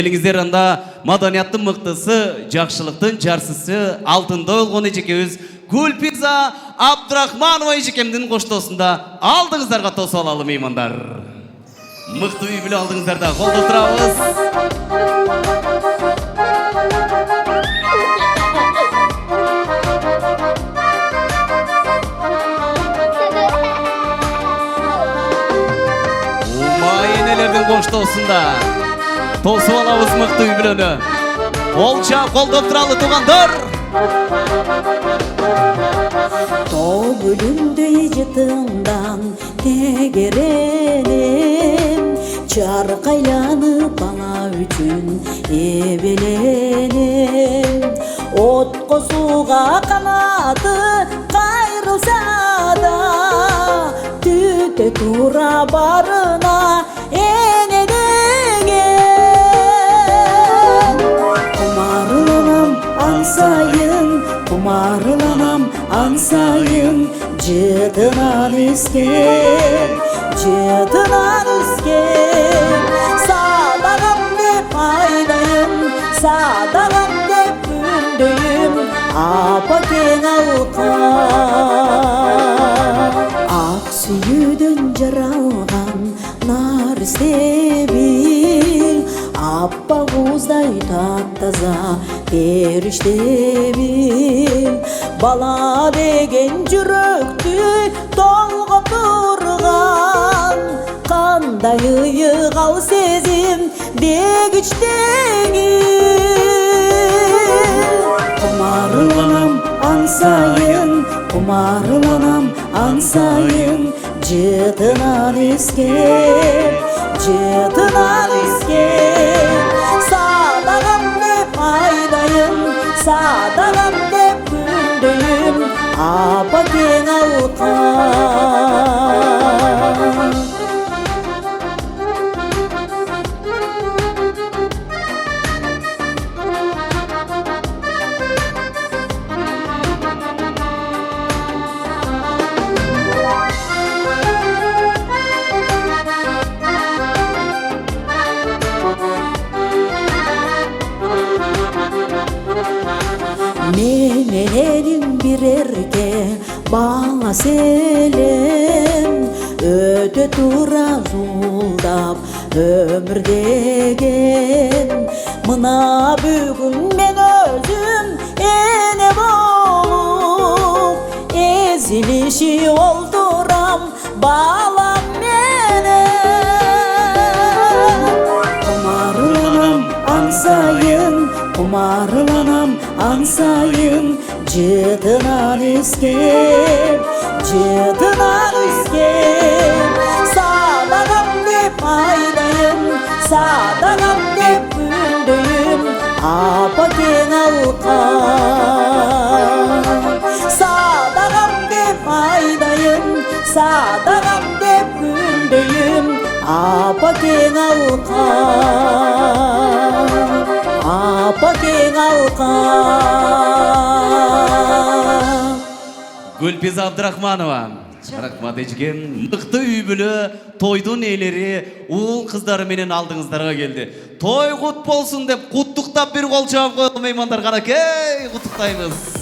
Elingizler anda madaniyаттın mıktısı, jakşılıktın jarсысы алтында болгон эжекебиz Gulpiza Abdurahmanova эжекемдин коштоосунда алдыңыздарга тосуп алалы меймандар. Мыкты үй бүлө алдыңыздарда колдоп турабыз. Умайенелердин коштоосунда тосуп алабыз мыкты үй бүлөнү. Колча колдоп туралы туугандар. Тоо гүлүмдөй жытыңдан тегеренем, чаркайланып ала үчүн эбеленем. Отко сууга канаты кайрылса да, түтө тура барына эне деген. Кумарланам ансайын, кумарланам ансайын, жытынан үскем, жытынан үскем. Садагам деп айдайын, садагам деп күндөйүм, апа тең алка. Ак сүйүүдөн жаралган наристебил, апа куздай таптаза периштебил. Бала деген жүрөктү толгоп турган, кандай ыйыгал сезим дегичтеги. Кумарланам ансайын, кумарланам ансайын, жытынан үскем, жытынан үскем. Садагам деп айдайын, садагам деп күндөйүм, апа тең алка. Менен элим бир эрке бала селен, өтө тура зулдап өмүр деген. Мына бүгүн мен өзүм эне болуп, эзилиши олтурам балам менен. Кумарланам ансайын, кумарланам ансайын, жытынан үскем, жытынан үскем. Садагам деп айдайын, садагам деп күндөйүм, апа тең алка. Садагам деп айдайын, садагам деп күндөйүм, апа тең алка. Апа тең алка. Gulpiza Abdurahmanova. Рахмат эжекем. Мыкты үй бүлө тойдун ээлери уул кыздары менен алдыңыздарга келди. Той кут болсун деп куттуктап бир кол чаап койгон меймандар канакей, куттуктайбыз.